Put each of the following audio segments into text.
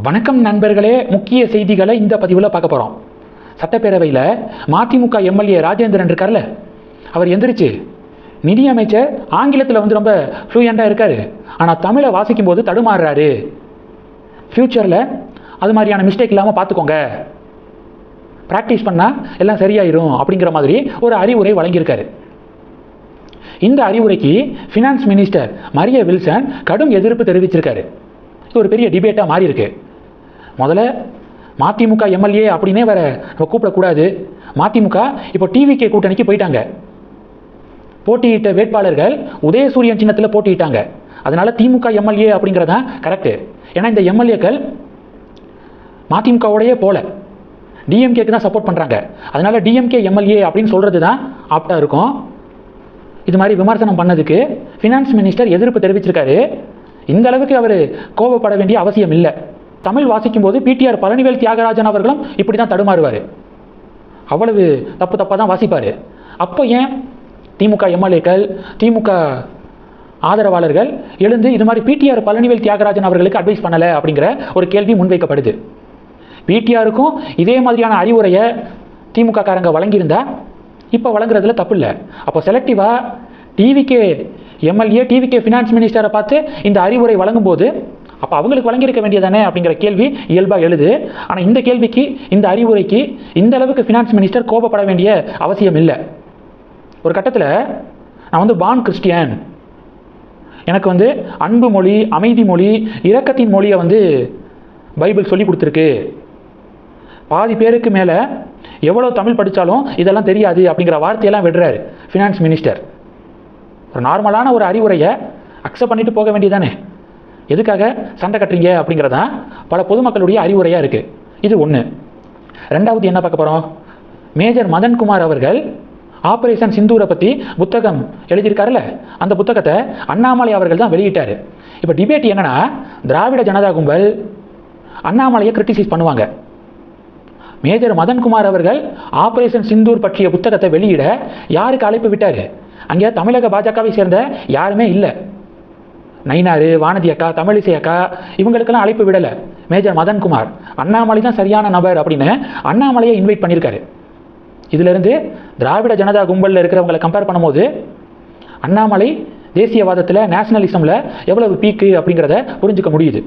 வணக்கம் நண்பர்களே, முக்கிய செய்திகளை இந்த பதிவில் பார்க்க போகிறோம். சட்டப்பேரவையில் மதிமுக எம்எல்ஏ ராஜேந்திரன் இருக்கார்ல, அவர் எந்திரிச்சு நிதியமைச்சர் ஆங்கிலத்தில் ரொம்ப ஃப்ளூயண்டாக இருக்கார், ஆனால் தமிழை வாசிக்கும் போது தடுமாறுறாரு, ஃப்யூச்சரில் அது மாதிரியான மிஸ்டேக் இல்லாமல் பார்த்துக்கோங்க, ப்ராக்டிஸ் பண்ணால் எல்லாம் சரியாயிரும் அப்படிங்கிற மாதிரி ஒரு அறிவுரை வழங்கியிருக்காரு. இந்த அறிவுரைக்கு ஃபினான்ஸ் மினிஸ்டர் மரிய வில்சன் கடும் எதிர்ப்பு தெரிவிச்சிருக்காரு. இது ஒரு பெரிய டிபேட்டாக மாறி இருக்கு. முதல்ல மதிமுக எம்எல்ஏ அப்படின்னே வேற கூப்பிடக்கூடாது. மதிமுக இப்போ டிவிகே கூட்டணிக்கு போயிட்டாங்க. போட்டியிட்ட வேட்பாளர்கள் உதயசூரியன் சின்னத்தில் போட்டியிட்டாங்க. அதனால திமுக எம்எல்ஏ அப்படிங்கிறதான் கரெக்டு. ஏன்னா இந்த எம்எல்ஏக்கள் மதிமுகவோடையே போல டிஎம்கேக்கு தான் சப்போர்ட் பண்ணுறாங்க. அதனால டிஎம்கே எம்எல்ஏ அப்படின்னு சொல்கிறது தான் ஆப்டாக இருக்கும். இது மாதிரி விமர்சனம் பண்ணதுக்கு ஃபினான்ஸ் மினிஸ்டர் எதிர்ப்பு தெரிவிச்சிருக்காரு. இந்த அளவுக்கு அவர் கோபப்பட வேண்டிய அவசியம் இல்லை. தமிழ் வாசிக்கும் போது பிடிஆர் பழனிவேல் தியாகராஜன் அவர்களும் இப்படி தான் தடுமாறுவார். அவ்வளவு தப்பாக தான் வாசிப்பார். அப்போ ஏன் திமுக எம்எல்ஏக்கள், திமுக ஆதரவாளர்கள் எழுந்து இது மாதிரி பிடிஆர் பழனிவேல் தியாகராஜன் அவர்களுக்கு அட்வைஸ் பண்ணலை அப்படிங்கிற ஒரு கேள்வி முன்வைக்கப்படுது. பிடிஆருக்கும் இதே மாதிரியான அறிவுரையை திமுக காரங்க வழங்கியிருந்தா இப்போ வழங்குறதுல தப்பு இல்லை. அப்போ செலக்டிவாக டிவிகே எம்எல்ஏ, டிவிகே ஃபினான்ஸ் மினிஸ்டரை பார்த்து இந்த அறிவுரை வழங்கும் போது அப்போ அவங்களுக்கு வழங்கியிருக்க வேண்டியதானே அப்படிங்கிற கேள்வி இயல்பாக எழுது. ஆனால் இந்த கேள்விக்கு, இந்த அறிவுரைக்கு இந்த அளவுக்கு ஃபினான்ஸ் மினிஸ்டர் கோபப்பட வேண்டிய அவசியம் இல்லை. ஒரு கட்டத்தில் நான் பான் கிறிஸ்டியன், எனக்கு அன்பு மொழி, அமைதி மொழி, இரக்கத்தின் மொழியை பைபிள் சொல்லி கொடுத்துருக்கு, பாதி பேருக்கு மேலே எவ்வளோ தமிழ் படித்தாலும் இதெல்லாம் தெரியாது அப்படிங்கிற வார்த்தையெல்லாம் விடுறாரு ஃபினான்ஸ் மினிஸ்டர். ஒரு நார்மலான ஒரு அறிவுரையை அக்செப்ட் பண்ணிட்டு போக வேண்டியதானே, எதுக்காக சண்டை கட்டுறீங்க அப்படிங்கிறதான் பல பொதுமக்களுடைய அறிவுரையாக இருக்குது. இது ஒன்று. ரெண்டாவது என்ன பார்க்க போகிறோம், மேஜர் மதன்குமார் அவர்கள் ஆபரேஷன் சிந்தூரை பற்றி புத்தகம் எழுதியிருக்காருல்ல, அந்த புத்தகத்தை அண்ணாமலை அவர்கள் தான் வெளியிட்டார். இப்போ டிபேட் என்னன்னா, திராவிட ஜனதா கும்பல் அண்ணாமலையை கிரிட்டிசைஸ் பண்ணுவாங்க. மேஜர் மதன்குமார் அவர்கள் ஆபரேஷன் சிந்தூர் பற்றிய புத்தகத்தை வெளியிட யாருக்கு அழைப்பு விட்டார்? அங்கே தமிழக பாஜகவை சேர்ந்த யாருமே இல்லை. நயினார், வானதி அக்கா, தமிழிசை அக்கா இவங்களுக்கெல்லாம் அழைப்பு விடலை மேஜர் மதன்குமார். அண்ணாமலை தான் சரியான நபர் அப்படின்னு அண்ணாமலையை இன்வைட் பண்ணியிருக்காரு. இதிலிருந்து திராவிட ஜனதா கும்பலில் இருக்கிறவங்களை கம்பேர் பண்ணும்போது அண்ணாமலை தேசியவாதத்தில், நேஷனலிசமில் எவ்வளவு பீக்கு அப்படிங்கிறத புரிஞ்சுக்க முடியுது.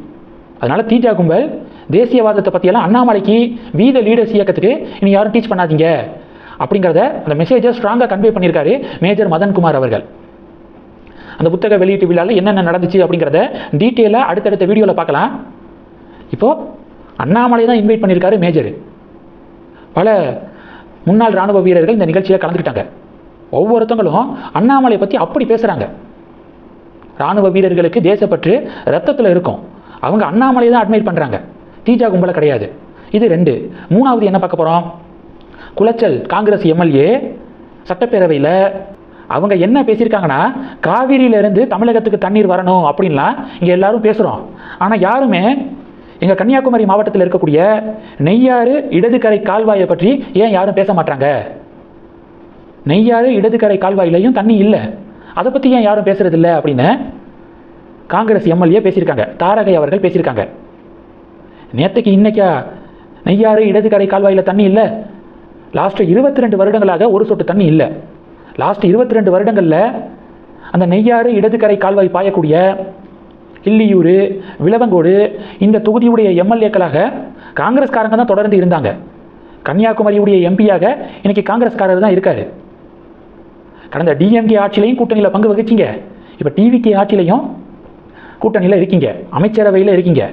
அதனால் தீஜா கும்பல் தேசியவாதத்தை பற்றியெல்லாம் அண்ணாமலைக்கு வீத லீடர்ஸ் இயக்கத்துக்கு இனி யாரும் டீச் பண்ணாதீங்க அப்படிங்கிறத, அந்த மெசேஜை ஸ்ட்ராங்காக கன்வே பண்ணியிருக்காரு மேஜர் மதன்குமார் அவர்கள். அந்த புத்தக வெளியீட்டு விழாவில் என்னென்ன நடந்துச்சு அப்படிங்கிறத டீட்டெயிலாக அடுத்தடுத்த வீடியோவில் பார்க்கலாம். இப்போது அண்ணாமலை தான் இன்வைட் பண்ணியிருக்காரு மேஜர். பல முன்னாள் இராணுவ வீரர்கள் இந்த நிகழ்ச்சியில் கலந்துக்கிட்டாங்க. ஒவ்வொருத்தங்களும் அண்ணாமலையை பற்றி அப்படி பேசுகிறாங்க. இராணுவ வீரர்களுக்கு தேசப்பற்று ரத்தத்தில் இருக்கும். அவங்க அண்ணாமலையை தான் அட்மைட் பண்ணுறாங்க, தீஜா கும்பலை கிடையாது. இது ரெண்டு. மூணாவது என்ன பார்க்க போகிறோம், குளச்சல் காங்கிரஸ் எம்எல்ஏ சட்டப்பேரவையில் அவங்க என்ன பேசியிருக்காங்கன்னா, காவிரியிலிருந்து தமிழகத்துக்கு தண்ணீர் வரணும் அப்படின்லாம் இங்கே எல்லாரும் பேசுகிறோம். ஆனால் யாருமே எங்கள் கன்னியாகுமரி மாவட்டத்தில் இருக்கக்கூடிய நெய்யாறு இடதுகரை கால்வாயை பற்றி ஏன் யாரும் பேச மாட்டாங்க? நெய்யாறு இடதுகரை கால்வாயிலையும் தண்ணி இல்லை, அதை பற்றி ஏன் யாரும் பேசுறதில்லை அப்படின்னு காங்கிரஸ் எம்எல்ஏ பேசியிருக்காங்க. தாரகை அவர்கள் பேசியிருக்காங்க. நேற்றுக்கு இன்னைக்கா நெய்யாறு இடதுகரை கால்வாயில் தண்ணி இல்லை? லாஸ்ட் 22 வருடங்களாக ஒரு சொட்டு தண்ணி இல்லை. லாஸ்ட் 22 வருடங்களில் அந்த நெய்யாறு இடதுகரை கால்வாய் பாயக்கூடிய கிள்ளியூர், விளவங்கோடு இந்த தொகுதியுடைய எம்எல்ஏக்களாக காங்கிரஸ்காரங்க தான் தொடர்ந்து இருந்தாங்க. கன்னியாகுமரியுடைய எம்பியாக இன்னைக்கு காங்கிரஸ்காரர் தான் இருக்காரு. கடந்த டிஎம்கே ஆட்சியிலையும் கூட்டணியில் பங்கு வகிச்சிங்க, இப்போ டிவிகே ஆட்சியிலையும் கூட்டணியில் இருக்கீங்க, அமைச்சரவையில் இருக்கீங்க.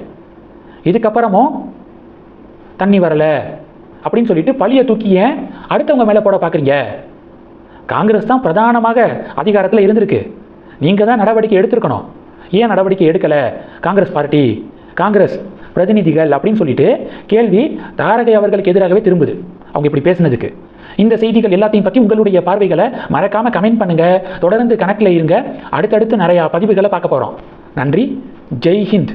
இதுக்கப்புறமும் தண்ணி வரலை அப்படின்னு சொல்லிட்டு பழியை தூக்கி ஏன் அடுத்தவங்க மேலே போட பார்க்குறீங்க? காங்கிரஸ் தான் பிரதானமாக அதிகாரத்தில் இருந்திருக்கு, நீங்கள் தான் நடவடிக்கை எடுத்திருக்கணும். ஏன் நடவடிக்கை எடுக்கலை காங்கிரஸ் பார்ட்டி, காங்கிரஸ் பிரதிநிதிகள் அப்படின்னு சொல்லிட்டு கேள்வி தாரகை அவர்களுக்கு எதிராகவே திரும்புது அவங்க இப்படி பேசுனதுக்கு. இந்த செய்திகள் எல்லாத்தையும் பற்றி உங்களுடைய பார்வைகளை மறக்காமல் கமெண்ட் பண்ணுங்கள். தொடர்ந்து கணக்கில் இருங்க. அடுத்தடுத்து நிறையா பதிவுகளை பார்க்க போகிறோம். நன்றி. ஜெய் ஹிந்த்.